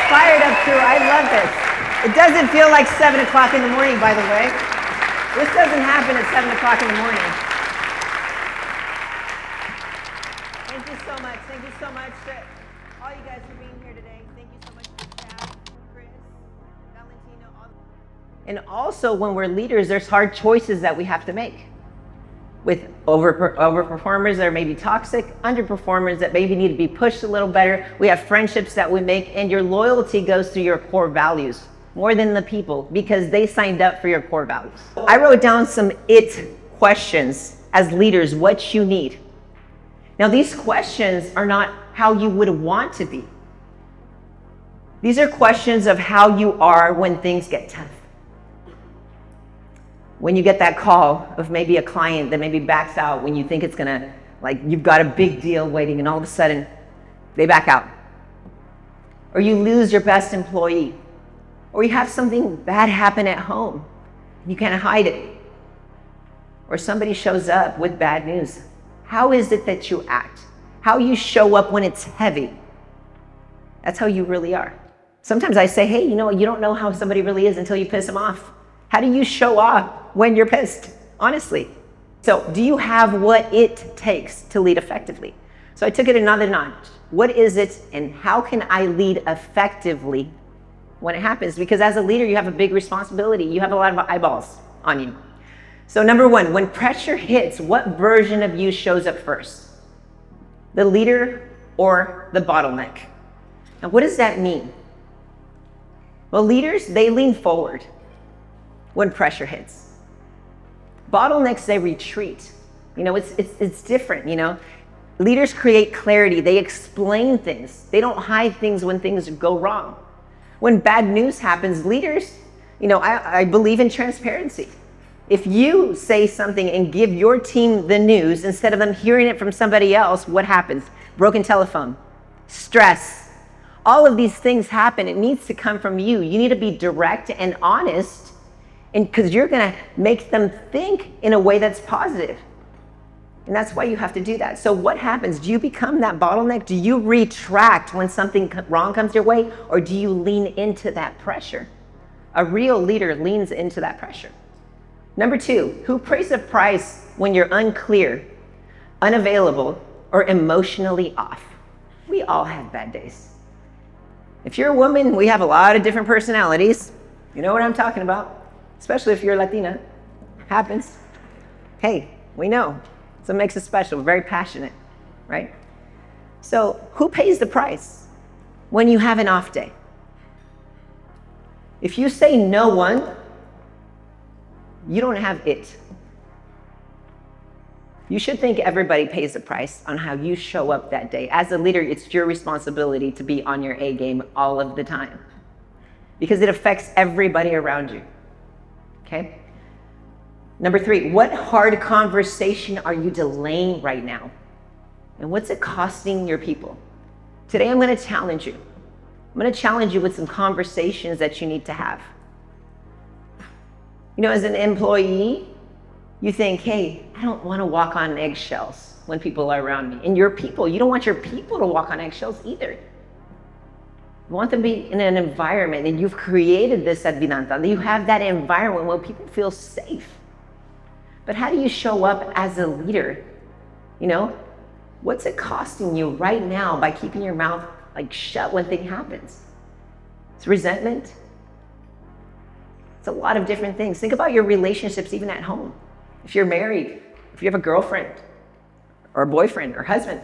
Fired up crew, I love this. It doesn't feel like 7 o'clock in the morning, by the way. This doesn't happen at 7 o'clock in the morning. Thank you so much. Thank you so much to all you guys for being here today. Thank you so much to Chad, Chris, Valentino. And also, when we're leaders, there's hard choices that we have to make. With overperformers that are maybe toxic, underperformers that maybe need to be pushed a little better. We have friendships that we make, and your loyalty goes through your core values more than the people because they signed up for your core values. I wrote down some questions as leaders, what you need. Now, these questions are not how you would want to be. These are questions of how you are when things get tough. When you get that call of maybe a client that maybe backs out when you think it's gonna, like you've got a big deal waiting and all of a sudden they back out. Or you lose your best employee. Or you have something bad happen at home. You can't hide it. Or somebody shows up with bad news. How is it that you act? How you show up when it's heavy? That's how you really are. Sometimes I say, hey, you don't know how somebody really is until you piss them off. How do you show up when you're pissed, honestly? So do you have what it takes to lead effectively? So I took it another notch. What is it and how can I lead effectively when it happens? Because as a leader, you have a big responsibility. You have a lot of eyeballs on you. So number one, when pressure hits, what version of you shows up first? The leader or the bottleneck? Now, what does that mean? Well, leaders, they lean forward when pressure hits. Bottlenecks, they retreat. It's different, Leaders create clarity. They explain things. They don't hide things when things go wrong. When bad news happens, leaders, I believe in transparency. If you say something and give your team the news instead of them hearing it from somebody else, what happens? Broken telephone, stress. All of these things happen. It needs to come from you. You need to be direct and honest, and because you're going to make them think in a way that's positive. And that's why you have to do that. So what happens? Do you become that bottleneck? Do you retract when something wrong comes your way? Or do you lean into that pressure? A real leader leans into that pressure. Number two, who pays the price when you're unclear, unavailable, or emotionally off? We all have bad days. If you're a woman, we have a lot of different personalities. You know what I'm talking about. Especially if you're Latina. Happens. Hey, we know. So it makes us special. We're very passionate, right? So who pays the price when you have an off day? If you say no one, you don't have it. You should think everybody pays the price on how you show up that day. As a leader, it's your responsibility to be on your A game all of the time because it affects everybody around you. Okay? Number three, what hard conversation are you delaying right now? And what's it costing your people? Today, I'm going to challenge you. I'm going to challenge you with some conversations that you need to have. As an employee, you think, hey, I don't want to walk on eggshells when people are around me. And your people, you don't want your people to walk on eggshells either. You want them to be in an environment, and you've created this at Vinanta. You have that environment where people feel safe. But how do you show up as a leader? What's it costing you right now by keeping your mouth shut when thing happens? It's resentment. It's a lot of different things. Think about your relationships even at home. If you're married, if you have a girlfriend or a boyfriend or husband,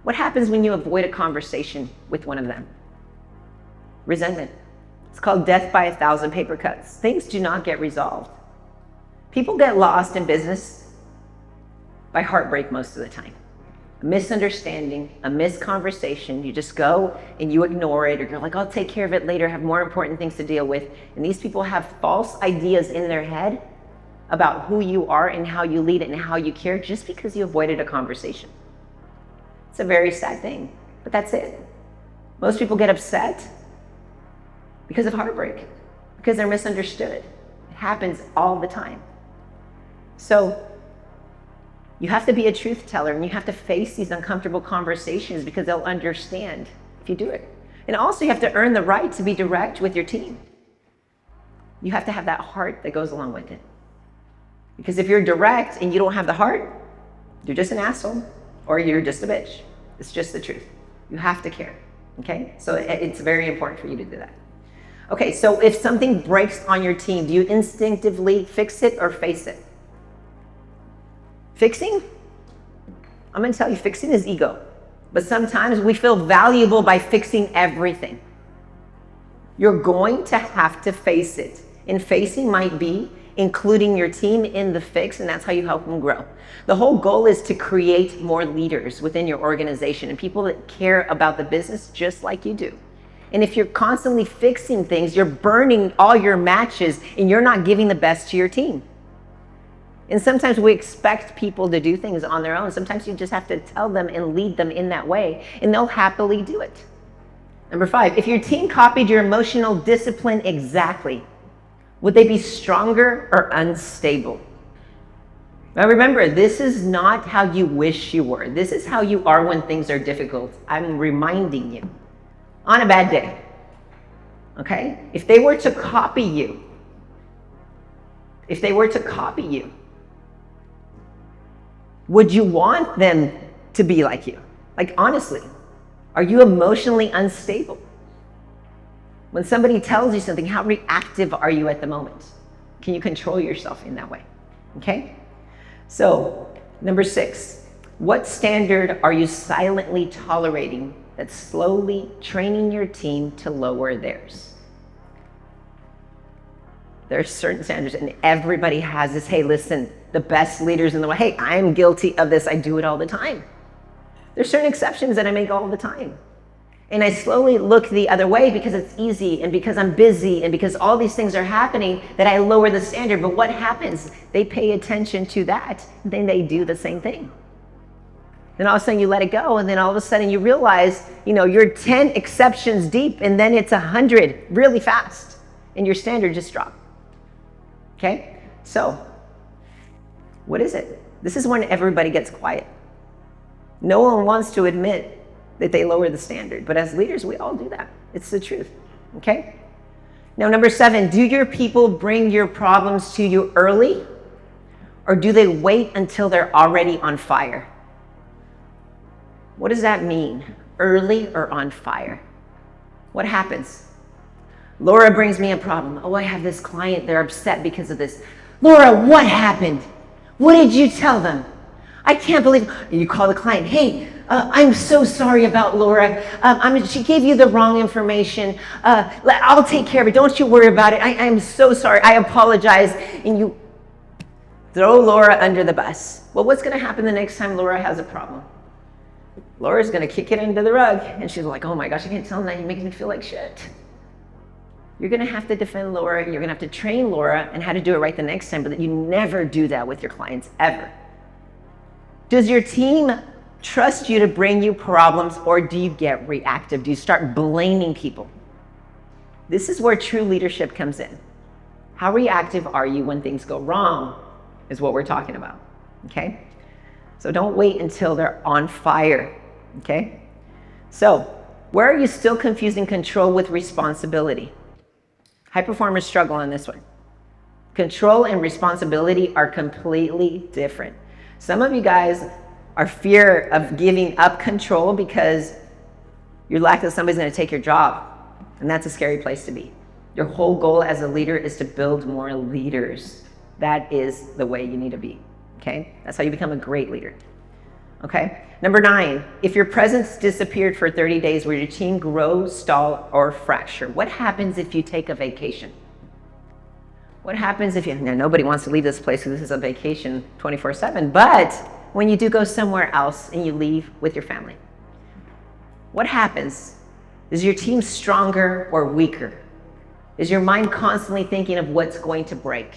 what happens when you avoid a conversation with one of them? Resentment. It's called death by 1,000 paper cuts. Things do not get resolved. People get lost in business by heartbreak most of the time. A misunderstanding, a misconversation, you just go and you ignore it, or you're like, I'll take care of it later, have more important things to deal with. And these people have false ideas in their head about who you are and how you lead it and how you care just because you avoided a conversation. It's a very sad thing, but that's it. Most people get upset because of heartbreak, because they're misunderstood. It happens all the time. So you have to be a truth teller, and you have to face these uncomfortable conversations because they'll understand if you do it. And also you have to earn the right to be direct with your team. You have to have that heart that goes along with it. Because if you're direct and you don't have the heart, you're just an asshole or you're just a bitch. It's just the truth. You have to care, okay? So it's very important for you to do that. Okay, so if something breaks on your team, do you instinctively fix it or face it? Fixing? I'm gonna tell you, fixing is ego. But sometimes we feel valuable by fixing everything. You're going to have to face it. And facing might be including your team in the fix, and that's how you help them grow. The whole goal is to create more leaders within your organization and people that care about the business just like you do. And if you're constantly fixing things, you're burning all your matches and you're not giving the best to your team. And sometimes we expect people to do things on their own. Sometimes you just have to tell them and lead them in that way, and they'll happily do it. Number 5, if your team copied your emotional discipline exactly, would they be stronger or unstable? Now remember, this is not how you wish you were. This is how you are when things are difficult. I'm reminding you. On a bad day, okay? If they were to copy you, would you want them to be like you? Like, honestly, are you emotionally unstable? When somebody tells you something, how reactive are you at the moment? Can you control yourself in that way? Okay? So, number 6, what standard are you silently tolerating that's slowly training your team to lower theirs? There are certain standards, and everybody has this, hey, listen, the best leaders in the world, hey, I'm guilty of this, I do it all the time. There's certain exceptions that I make all the time. And I slowly look the other way because it's easy and because I'm busy and because all these things are happening that I lower the standard. But what happens? They pay attention to that, and then they do the same thing. Then all of a sudden you let it go, and then all of a sudden you realize, you're 10 exceptions deep, and then it's 100 really fast, and your standard just dropped. Okay? So, what is it? This is when everybody gets quiet. No one wants to admit that they lower the standard, but as leaders, we all do that. It's the truth, okay? Now, number 7, do your people bring your problems to you early, or do they wait until they're already on fire? What does that mean? Early or on fire? What happens? Laura brings me a problem. Oh, I have this client, they're upset because of this. Laura, what happened? What did you tell them? I can't believe, you call the client, hey, I'm so sorry about Laura. She gave you the wrong information. I'll take care of it. Don't you worry about it. I'm so sorry. I apologize. And you throw Laura under the bus. Well, what's going to happen the next time Laura has a problem? Laura's going to kick it under the rug. And she's like, oh my gosh, I can't tell them that. He makes me feel like shit. You're going to have to defend Laura. You're going to have to train Laura and how to do it right the next time, but that you never do that with your clients, ever. Does your team trust you to bring you problems, or do you get reactive? Do you start blaming people? This is where true leadership comes in. How reactive are you when things go wrong is what we're talking about, okay? So don't wait until they're on fire, okay? So where are you still confusing control with responsibility? High performers struggle on this one. Control and responsibility are completely different. Some of you guys are fear of giving up control because you're lack that somebody's going to take your job. And that's a scary place to be. Your whole goal as a leader is to build more leaders. That is the way you need to be. Okay? That's how you become a great leader. Okay? Number 9, if your presence disappeared for 30 days, will your team grow, stall, or fracture? What happens if you take a vacation? What happens if now nobody wants to leave this place because this is a vacation 24/7, but when you do go somewhere else and you leave with your family, what happens? Is your team stronger or weaker? Is your mind constantly thinking of what's going to break?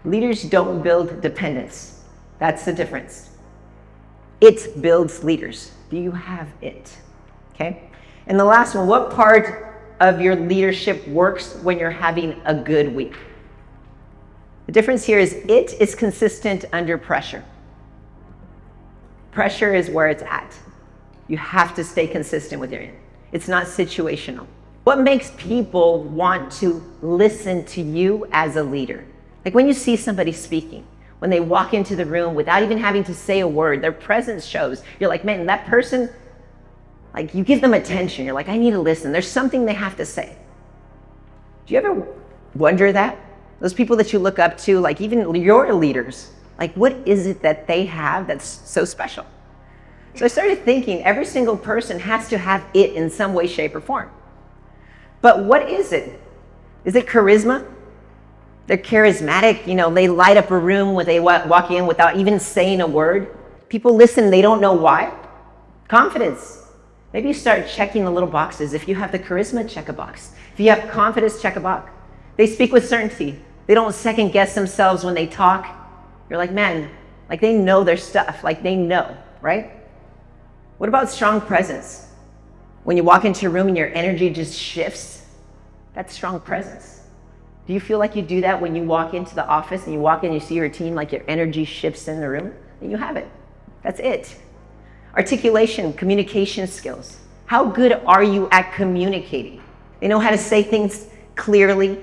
Leaders don't build dependence. That's the difference. It builds leaders. Do you have it? Okay? And the last one, what part of your leadership works when you're having a good week? The difference here is it is consistent under pressure. Pressure is where it's at. You have to stay consistent with your it. It's not situational. What makes people want to listen to you as a leader? Like when you see somebody speaking, when they walk into the room without even having to say a word, their presence shows. You're like, man, that person, like you give them attention. You're like, I need to listen. There's something they have to say. Do you ever wonder that? Those people that you look up to, like even your leaders, like what is it that they have that's so special? So I started thinking every single person has to have it in some way, shape, or form. But what is it? Is it charisma? They're charismatic, they light up a room when they walk in without even saying a word. People listen, they don't know why. Confidence. Maybe you start checking the little boxes. If you have the charisma, check a box. If you have confidence, check a box. They speak with certainty. They don't second guess themselves when they talk. You're like, man, like they know their stuff, like they know, right? What about strong presence? When you walk into a room and your energy just shifts, that's strong presence. Do you feel like you do that when you walk into the office and you walk in and you see your team, like your energy shifts in the room? Then you have it. That's it. Articulation, communication skills. How good are you at communicating? They know how to say things clearly.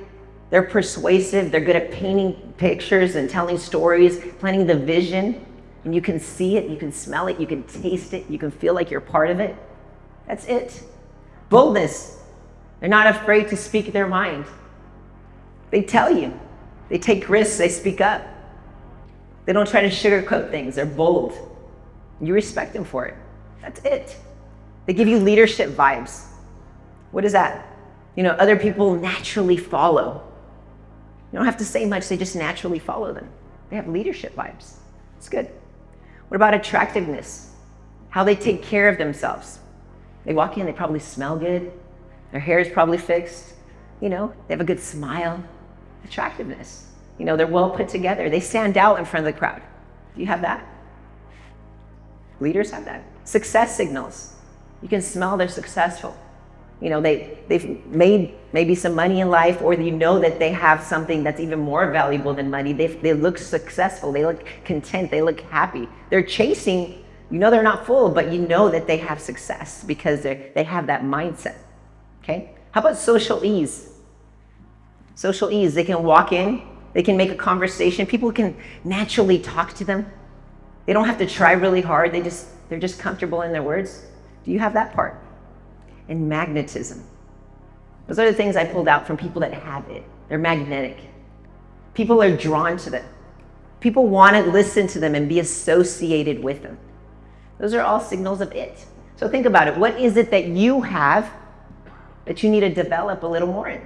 They're persuasive. They're good at painting pictures and telling stories, planting the vision. And you can see it, you can smell it, you can taste it, you can feel like you're part of it. That's it. Boldness. They're not afraid to speak their mind. They tell you. They take risks, they speak up. They don't try to sugarcoat things, they're bold. You respect them for it. That's it. They give you leadership vibes. What is that? Other people naturally follow. You don't have to say much, they just naturally follow them. They have leadership vibes. It's good. What about attractiveness? How they take care of themselves. They walk in, they probably smell good. Their hair is probably fixed. They have a good smile. Attractiveness. They're well put together. They stand out in front of the crowd. Do you have that? Leaders have that. Success signals. You can smell they're successful. They've made maybe some money in life, or that they have something that's even more valuable than money. They look successful. They look content. They look happy. They're chasing. They're not full, but that they have success because they have that mindset. Okay? How about social ease? Social ease. They can walk in. They can make a conversation. People can naturally talk to them. They don't have to try really hard. They're just comfortable in their words. Do you have that part? And magnetism. Those are the things I pulled out from people that have it. They're magnetic. People are drawn to them. People want to listen to them and be associated with them. Those are all signals of it. So think about it. What is it that you have that you need to develop a little more in?